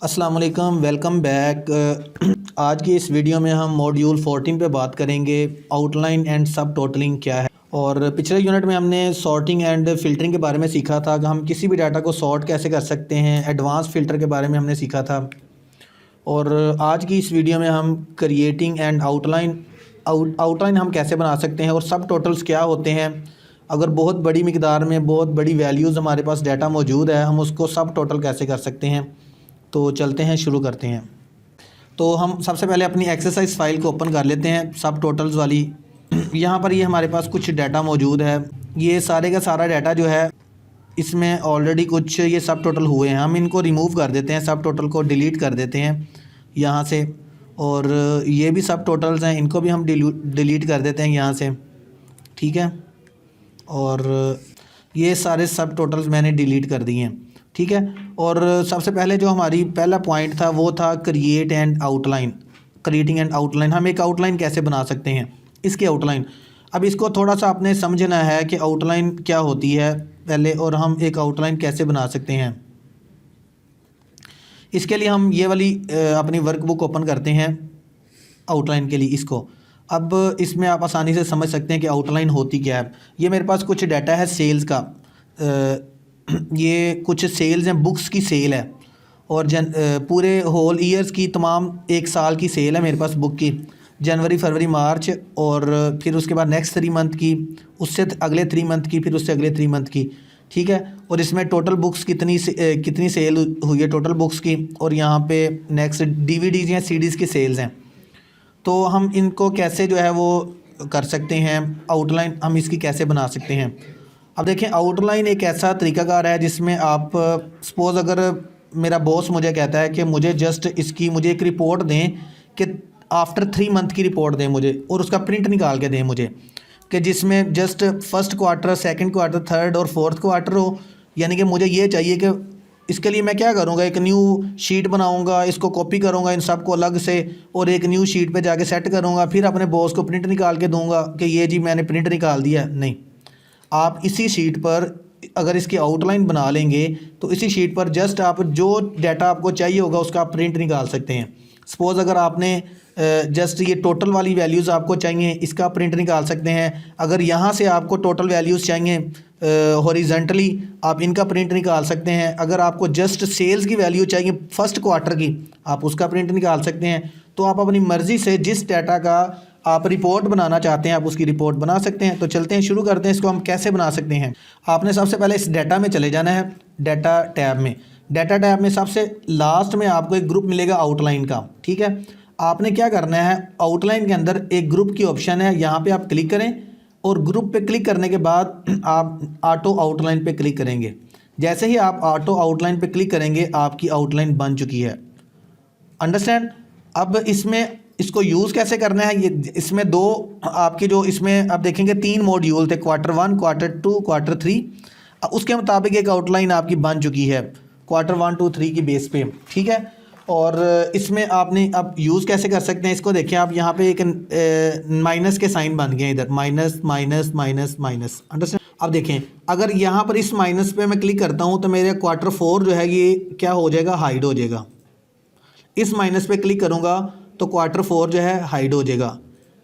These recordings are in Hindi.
अस्सलाम वालेकुम, वेलकम बैक। आज की इस वीडियो में हम मॉड्यूल 14 पे बात करेंगे आउटलाइन एंड सब टोटलिंग क्या है। और पिछले यूनिट में हमने सॉर्टिंग एंड फ़िल्टरिंग के बारे में सीखा था कि हम किसी भी डाटा को सॉर्ट कैसे कर सकते हैं। एडवांस फ़िल्टर के बारे में हमने सीखा था। और आज की इस वीडियो में हम क्रिएटिंग एंड आउटलाइन हम कैसे बना सकते हैं और सब टोटल्स क्या होते हैं। अगर बहुत बड़ी मिकदार में बहुत बड़ी वैल्यूज़ हमारे पास डाटा मौजूद है, हम उसको सब टोटल कैसे कर सकते हैं। तो चलते हैं, शुरू करते हैं। तो हम सबसे पहले अपनी एक्सरसाइज फ़ाइल को ओपन कर लेते हैं, सब टोटल्स वाली। यहाँ पर ये हमारे पास कुछ डाटा मौजूद है। ये सारे का सारा डाटा जो है, इसमें ऑलरेडी कुछ ये सब टोटल हुए हैं। हम इनको रिमूव कर देते हैं, सब टोटल को डिलीट कर देते हैं यहाँ से। और ये भी सब टोटल्स हैं, इनको भी हम डिलीट कर देते हैं यहाँ से, ठीक है। और ये सारे सब टोटल्स मैंने डिलीट कर दिए हैं, ठीक है। और सबसे पहले जो हमारी पहला पॉइंट था वो था क्रिएटिंग एंड आउटलाइन। हम एक आउटलाइन कैसे बना सकते हैं, इसकी आउटलाइन। अब इसको थोड़ा सा आपने समझना है कि आउटलाइन क्या होती है पहले, और हम एक आउटलाइन कैसे बना सकते हैं। इसके लिए हम ये वाली अपनी वर्कबुक ओपन करते हैं आउटलाइन के लिए इसको। अब इसमें आप आसानी से समझ सकते हैं कि आउटलाइन होती क्या है। ये मेरे पास कुछ डाटा है सेल्स का। ये कुछ सेल्स हैं, बुक्स की सेल है। और पूरे होल ईयर्स की, तमाम एक साल की सेल है मेरे पास बुक की। जनवरी, फरवरी, मार्च, और फिर उसके बाद नेक्स्ट 3 मंथ की, उससे अगले 3 मंथ की, फिर उससे अगले 3 मंथ की, ठीक है। और इसमें टोटल बुक्स कितनी सेल हुई है टोटल बुक्स की। और यहाँ पे नेक्स्ट डीवीडीज़ या सीडीज़ की सेल्स हैं। तो हम इनको कैसे जो है वो कर सकते हैं, आउटलाइन हम इसकी कैसे बना सकते हैं। अब देखें, आउटलाइन एक ऐसा तरीकाकार है जिसमें आप सपोज़ अगर मेरा बॉस मुझे कहता है कि मुझे मुझे एक रिपोर्ट दें कि आफ्टर 3 मंथ की रिपोर्ट दें मुझे, और उसका प्रिंट निकाल के दें मुझे, कि जिसमें just first quarter, second quarter, third और फोर्थ क्वार्टर हो। यानी कि मुझे ये चाहिए कि इसके लिए मैं क्या करूँगा, एक न्यू शीट बनाऊँगा, इसको कॉपी करूँगा इन सब को अलग से, और एक न्यू शीट पे जाके सेट करूँगा, फिर अपने बॉस को प्रिंट निकाल के दूँगा कि ये जी मैंने प्रिंट निकाल दिया। नहीं, आप इसी शीट पर अगर इसकी आउटलाइन बना लेंगे तो इसी शीट पर जस्ट आप जो डाटा आपको चाहिए होगा उसका आप प्रिंट निकाल सकते हैं। सपोज़ अगर आपने जस्ट ये टोटल वाली वैल्यूज़ आपको चाहिए, इसका प्रिंट निकाल सकते हैं। अगर यहाँ से आपको टोटल वैल्यूज़ चाहिए हॉरिजॉन्टली, आप इनका प्रिंट निकाल सकते हैं। अगर आपको जस्ट सेल्स की वैल्यू चाहिए फर्स्ट क्वार्टर की, आप उसका प्रिंट निकाल सकते हैं। तो आप अपनी मर्ज़ी से जिस डाटा का आप रिपोर्ट बनाना चाहते हैं, आप उसकी रिपोर्ट बना सकते हैं। तो चलते हैं, शुरू करते हैं इसको हम कैसे बना सकते हैं। आपने सबसे पहले इस डाटा में चले जाना है, डाटा टैब में। डाटा टैब में सबसे लास्ट में आपको एक ग्रुप मिलेगा आउटलाइन का, ठीक है। आपने क्या करना है, आउटलाइन के अंदर एक ग्रुप की ऑप्शन है, यहाँ पे आप क्लिक करें, और ग्रुप पे क्लिक करने के बाद आप ऑटो आउटलाइन पे क्लिक करेंगे। जैसे ही आप ऑटो आउटलाइन पे क्लिक करेंगे, आपकी आउटलाइन बन चुकी है। अंडरस्टैंड। अब इसमें इसको यूज़ कैसे करना है, ये इसमें दो आपके जो इसमें आप देखेंगे 3 मॉड्यूल थे, क्वार्टर 1, क्वार्टर 2, क्वार्टर 3। उसके मुताबिक एक आउटलाइन आपकी बन चुकी है क्वार्टर 1, 2, 3 की बेस पे, ठीक है। और इसमें आपने अब यूज़ कैसे कर सकते हैं इसको देखें। आप यहाँ पे एक माइनस के साइन बन गए, इधर minus minus minus minus, understand. अब देखें, अगर यहाँ पर इस माइनस पे मैं क्लिक करता हूँ तो मेरे क्वार्टर 4 जो है ये क्या हो जाएगा, हाइड हो जाएगा। इस माइनस पे क्लिक करूँगा तो क्वार्टर 4 जो है हाइड हो जाएगा।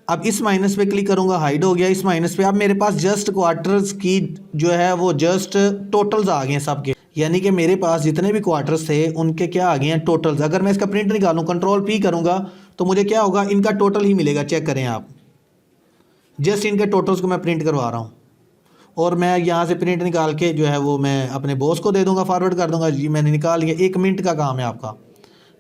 अब इस माइनस पे क्लिक करूँगा, हाइड हो गया। इस माइनस पे अब मेरे पास जस्ट क्वार्टर्स की जो है वो जस्ट टोटल्स आ गए हैं सबके। यानी कि मेरे पास जितने भी क्वार्टर्स थे उनके क्या आ गए हैं, टोटल्स। अगर मैं इसका प्रिंट निकालूँ, कंट्रोल P करूँगा, तो मुझे क्या होगा, इनका टोटल ही मिलेगा। चेक करें आप, जस्ट इनके टोटल्स को मैं प्रिंट करवा रहा हूँ। और मैं यहाँ से प्रिंट निकाल के जो है वो मैं अपने बॉस को दे दूँगा, फॉरवर्ड कर दूँगा, जी मैंने निकाल लिया। 1 मिनट का काम है आपका,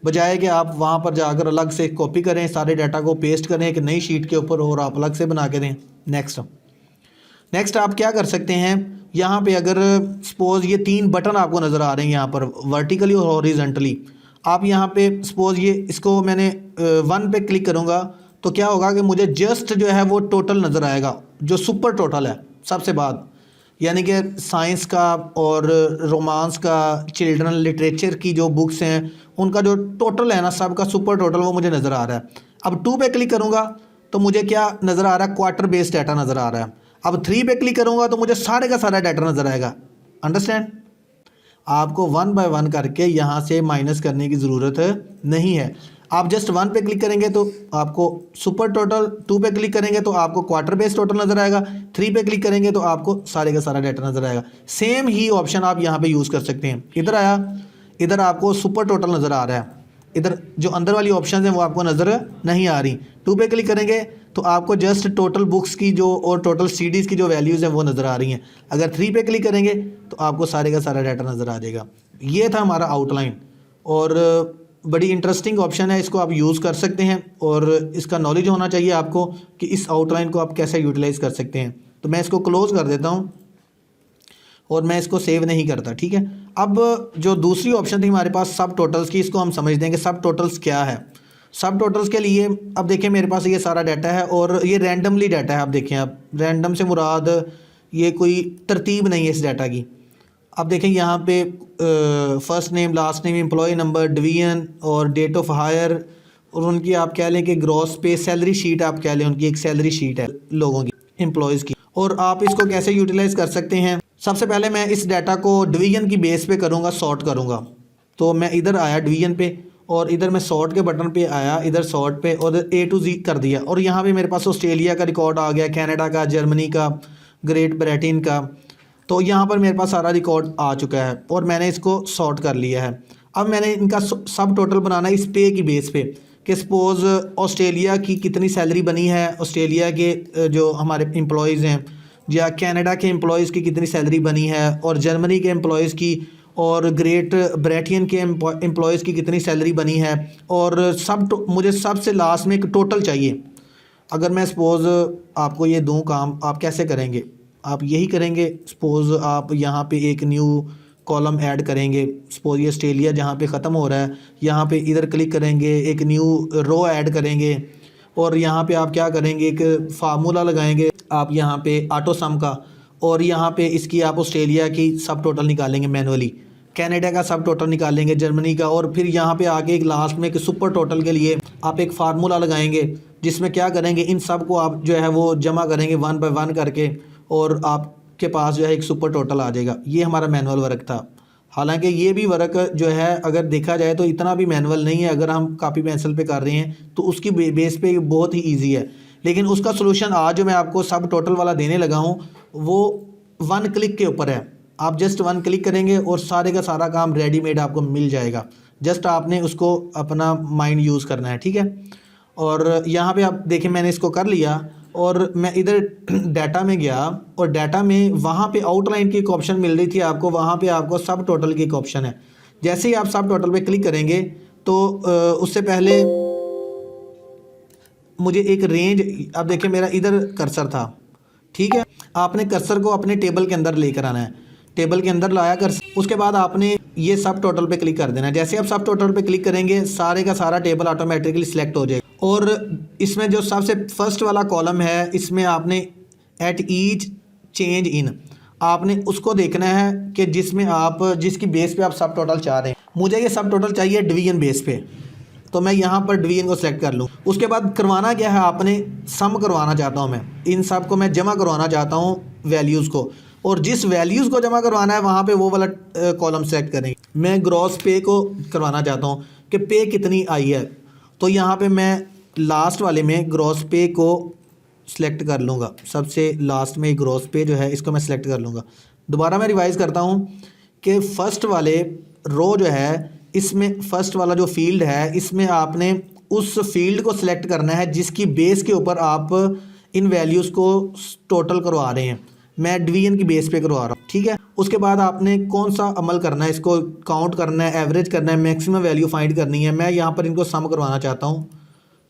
बजाय कि आप वहाँ पर जाकर अलग से कॉपी करें, सारे डाटा को पेस्ट करें एक नई शीट के ऊपर और आप अलग से बना के दें। नेक्स्ट आप क्या कर सकते हैं, यहाँ पे अगर सपोज़ ये 3 बटन आपको नज़र आ रहे हैं यहाँ पर, वर्टिकली और हॉरिजॉन्टली। आप यहाँ पे सपोज़ इसको मैंने 1 पे क्लिक करूँगा तो क्या होगा कि मुझे जस्ट जो है वो टोटल नज़र आएगा, जो सुपर टोटल है सबसे बाद। यानी कि साइंस का और रोमांस का, चिल्ड्रन लिटरेचर की जो बुक्स हैं उनका जो टोटल है ना, सबका सुपर टोटल वो मुझे नज़र आ रहा है। अब 2 पे क्लिक करूँगा तो मुझे क्या नज़र आ रहा है, क्वार्टर बेस्ड डाटा नज़र आ रहा है। अब 3 पे क्लिक करूँगा तो मुझे सारे का सारा डाटा नज़र आएगा। अंडरस्टैंड। आपको 1 बाय 1 करके यहाँ से माइनस करने की ज़रूरत नहीं है। आप जस्ट 1 पे क्लिक करेंगे तो आपको सुपर टोटल, 2 पे क्लिक करेंगे तो आपको क्वार्टर बेस टोटल नज़र आएगा, 3 पे क्लिक करेंगे तो आपको सारे का सारा डाटा नज़र आएगा। सेम ही ऑप्शन आप यहाँ पे यूज़ कर सकते हैं। इधर आया, इधर आपको सुपर टोटल नज़र आ रहा है, इधर जो अंदर वाली ऑप्शन हैं वो आपको नज़र नहीं आ रही। 2 पे क्लिक करेंगे तो आपको जस्ट टोटल बुक्स की जो और टोटल सीडीज़ की जो वैल्यूज़ हैं वो नज़र आ रही हैं। अगर 3 पे क्लिक करेंगे तो आपको सारे का सारा डाटा नज़र आ जाएगा। ये था हमारा आउटलाइन, और बड़ी इंटरेस्टिंग ऑप्शन है, इसको आप यूज़ कर सकते हैं और इसका नॉलेज होना चाहिए आपको कि इस आउटलाइन को आप कैसे यूटिलाइज़ कर सकते हैं। तो मैं इसको क्लोज़ कर देता हूँ और मैं इसको सेव नहीं करता, ठीक है। अब जो दूसरी ऑप्शन थी हमारे पास सब टोटल्स की, इसको हम समझते हैं कि सब टोटल्स क्या है। सब टोटल्स के लिए अब देखिए मेरे पास ये सारा डाटा है और ये रैंडमली डाटा है। आप देखें, आप रैंडम से मुराद ये कोई तरतीब नहीं है इस डाटा की। अब देखें यहाँ पे first name, last name, employee number, division और डेट ऑफ हायर, और उनकी आप कह लें कि ग्रॉस पे सैलरी शीट, आप कह लें उनकी एक सैलरी शीट है लोगों की, एम्प्लॉयज़ की। और आप इसको कैसे यूटिलाइज़ कर सकते हैं, सबसे पहले मैं इस डाटा को डिवीज़न की बेस पे करूँगा, सॉर्ट करूँगा। तो मैं इधर आया डिवीज़न पे और इधर मैं सॉर्ट के बटन पे आया, इधर सॉर्ट पे और A to Z कर दिया, और यहाँ पे मेरे पास ऑस्ट्रेलिया का रिकॉर्ड आ गया, कनाडा का, जर्मनी का, ग्रेट ब्रिटेन का। तो यहाँ पर मेरे पास सारा रिकॉर्ड आ चुका है और मैंने इसको सॉर्ट कर लिया है। अब मैंने इनका सब टोटल बनाना इस पे की बेस पे कि सपोज़ ऑस्ट्रेलिया की कितनी सैलरी बनी है, ऑस्ट्रेलिया के जो हमारे एम्प्लॉयज़ हैं, या कनाडा के एम्प्लॉयज़ की कितनी सैलरी बनी है, और जर्मनी के एम्प्लॉयज़ की, और ग्रेट ब्रिटेन के एम्प्लॉयज़ की कितनी सैलरी बनी है, और मुझे सबसे लास्ट में एक टोटल चाहिए। अगर मैं सपोज़ आपको ये दूँ काम, आप कैसे करेंगे, आप यही करेंगे। सपोज़ आप यहाँ पे एक न्यू कॉलम ऐड करेंगे, सपोज़ ये ऑस्ट्रेलिया जहाँ पे ख़त्म हो रहा है, यहाँ पे इधर क्लिक करेंगे, एक न्यू रो ऐड करेंगे, और यहाँ पे आप क्या करेंगे, एक फार्मूला लगाएंगे आप यहाँ पे ऑटो सम का, और यहाँ पे इसकी आप ऑस्ट्रेलिया की सब टोटल निकालेंगे मैनुअली, कनाडा का सब टोटल निकालेंगे, जर्मनी का, और फिर यहाँ पे आके एक लास्ट में एक सुपर टोटल के लिए आप एक फार्मूला लगाएंगे जिसमें क्या करेंगे, इन सब को आप जो है वो जमा करेंगे 1 बाय 1 करके, और आपके पास जो है एक सुपर टोटल आ जाएगा। ये हमारा मैनुअल वर्क था। हालांकि ये भी वर्क जो है अगर देखा जाए तो इतना भी मैनुअल नहीं है। अगर हम कॉपी पेंसिल पे कर रहे हैं तो उसकी बेस पे बहुत ही ईजी है, लेकिन उसका सोल्यूशन आज जो मैं आपको सब टोटल वाला देने लगा हूँ वो 1 क्लिक के ऊपर है। आप जस्ट 1 क्लिक करेंगे और सारे का सारा काम रेडीमेड आपको मिल जाएगा। जस्ट आपने उसको अपना माइंड यूज़ करना है, ठीक है। और यहाँ पे आप देखें मैंने इसको कर लिया, और मैं इधर डाटा में गया, और डाटा में वहाँ पे आउटलाइन की एक ऑप्शन मिल रही थी आपको, वहाँ पे आपको सब टोटल की एक ऑप्शन है। जैसे ही आप सब टोटल पे क्लिक करेंगे तो उससे पहले मुझे एक रेंज, अब देखिए मेरा इधर कर्सर था, ठीक है। आपने कर्सर को अपने टेबल के अंदर लेकर आना है, टेबल के अंदर लाया कर्सर, उसके बाद आपने ये सब टोटल पे क्लिक कर देना है। जैसे आप सब टोटल पे क्लिक करेंगे सारे का सारा टेबल ऑटोमेटिकली सिलेक्ट हो जाएगा, और इसमें जो सबसे फर्स्ट वाला कॉलम है इसमें आपने एट ईच चेंज इन, आपने उसको देखना है कि जिसमें आप जिसकी बेस पे आप सब टोटल चाह रहे हैं। मुझे ये सब टोटल चाहिए डिवीजन बेस पे, तो मैं यहाँ पर डिवीजन को सिलेक्ट कर लूँ। उसके बाद करवाना क्या है, आपने सम करवाना चाहता हूँ, मैं इन सब को मैं जमा करवाना चाहता हूँ वैल्यूज़ को, और जिस वैल्यूज़ को जमा करवाना है वहाँ पे वो वाला कॉलम सेलेक्ट करेंगे। मैं ग्रॉस पे को करवाना चाहता हूँ कि पे कितनी आई है, तो यहाँ पे मैं लास्ट वाले में ग्रॉस पे को सिलेक्ट कर लूँगा। सबसे लास्ट में ग्रॉस पे जो है इसको मैं सिलेक्ट कर लूँगा। दोबारा मैं रिवाइज़ करता हूँ कि फ़र्स्ट वाले रो जो है इसमें फ़र्स्ट वाला जो फील्ड है इसमें आपने उस फील्ड को सिलेक्ट करना है जिसकी बेस के ऊपर आप इन वैल्यूज़ को टोटल करवा रहे हैं। मैं डिवीजन की बेस पे करवा रहा हूँ, ठीक है। उसके बाद आपने कौन सा अमल करना है, इसको काउंट करना है, एवरेज करना है, मैक्सिमम वैल्यू फाइंड करनी है। मैं यहाँ पर इनको सम करवाना चाहता हूँ,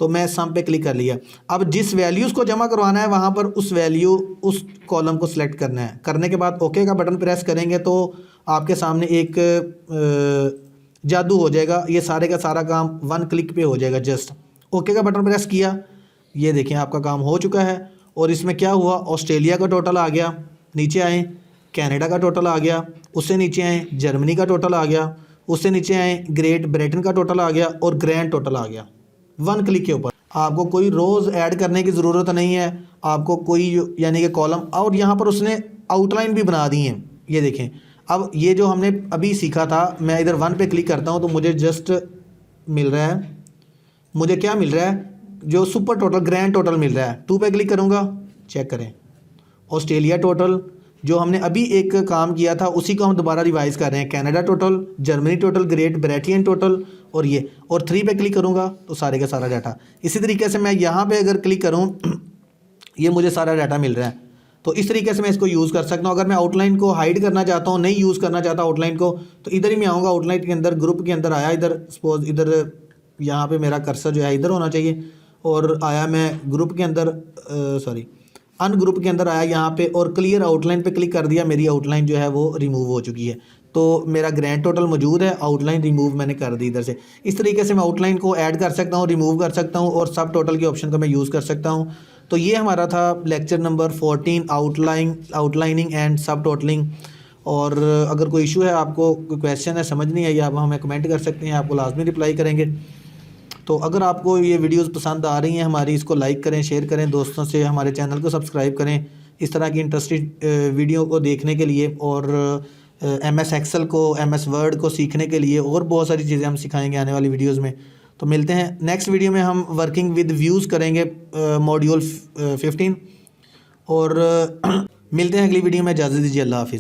तो मैं सम पे क्लिक कर लिया। अब जिस वैल्यूज़ को जमा करवाना है वहाँ पर उस कॉलम को सिलेक्ट करना है। करने के बाद ओके का बटन प्रेस करेंगे तो आपके सामने एक जादू हो जाएगा, ये सारे का सारा काम 1 क्लिक पे हो जाएगा। जस्ट ओके का बटन प्रेस किया, ये देखें आपका काम हो चुका है। और इसमें क्या हुआ, ऑस्ट्रेलिया का टोटल आ गया, नीचे आए कनाडा का टोटल आ गया, उससे नीचे आए जर्मनी का टोटल आ गया, उससे नीचे आए ग्रेट ब्रिटेन का टोटल आ गया, और ग्रैंड टोटल आ गया 1 क्लिक के ऊपर। आपको कोई रोज़ ऐड करने की ज़रूरत नहीं है, आपको कोई यानी कि कॉलम, और यहाँ पर उसने आउटलाइन भी बना दी है। ये देखें अब ये जो हमने अभी सीखा था, मैं इधर 1 पे क्लिक करता हूँ तो मुझे जस्ट मिल रहा है, मुझे क्या मिल रहा है, जो सुपर टोटल ग्रैंड टोटल मिल रहा है। 2 पे क्लिक करूँगा, चेक करें ऑस्ट्रेलिया टोटल, जो हमने अभी एक काम किया था उसी को हम दोबारा रिवाइज़ कर रहे हैं। Canada total, Germany total, great Britain total और ये, और 3 पे क्लिक करूँगा तो सारे का सारा डाटा। इसी तरीके से मैं यहाँ पे अगर क्लिक करूँ ये मुझे सारा डाटा मिल रहा है। तो इस तरीके से मैं इसको यूज़ कर सकता हूँ। अगर मैं आउटलाइन को हाइड करना चाहता हूँ, नहीं यूज़ करना चाहता आउटलाइन को, तो इधर ही मैं आऊँगा आउटलाइन के अंदर, ग्रुप के अंदर आया, इधर सपोज इधर यहाँ पे मेरा कर्सर जो है इधर होना चाहिए, और आया मैं ग्रुप के अंदर, सॉरी अनग्रुप के अंदर आया यहाँ पे, और क्लियर आउटलाइन पे क्लिक कर दिया, मेरी आउटलाइन जो है वो रिमूव हो चुकी है। तो मेरा ग्रैंड टोटल मौजूद है, आउटलाइन रिमूव मैंने कर दी इधर से। इस तरीके से मैं आउटलाइन को ऐड कर सकता हूँ, रिमूव कर सकता हूँ, और सब टोटल के ऑप्शन को मैं यूज़ कर सकता हूँ। तो ये हमारा था लेक्चर नंबर 14, आउटलाइनिंग एंड सब टोटलिंग। और अगर कोई इशू है, आपको कोई क्वेश्चन है, समझ नहीं आई, आप हमें कमेंट कर सकते हैं, आपको लाजमी रिप्लाई करेंगे। तो अगर आपको ये वीडियोस पसंद आ रही हैं हमारी, इसको लाइक करें, शेयर करें दोस्तों से, हमारे चैनल को सब्सक्राइब करें इस तरह की इंटरेस्टिंग वीडियो को देखने के लिए, और MS एक्सेल को, MS वर्ड को सीखने के लिए, और बहुत सारी चीज़ें हम सिखाएंगे आने वाली वीडियोस में। तो मिलते हैं नेक्स्ट वीडियो में, हम वर्किंग विद व्यूज़ करेंगे मॉड्यूल 15, और मिलते हैं अगली वीडियो में। इजाज़त दीजिए, अल्लाह हाफिज़।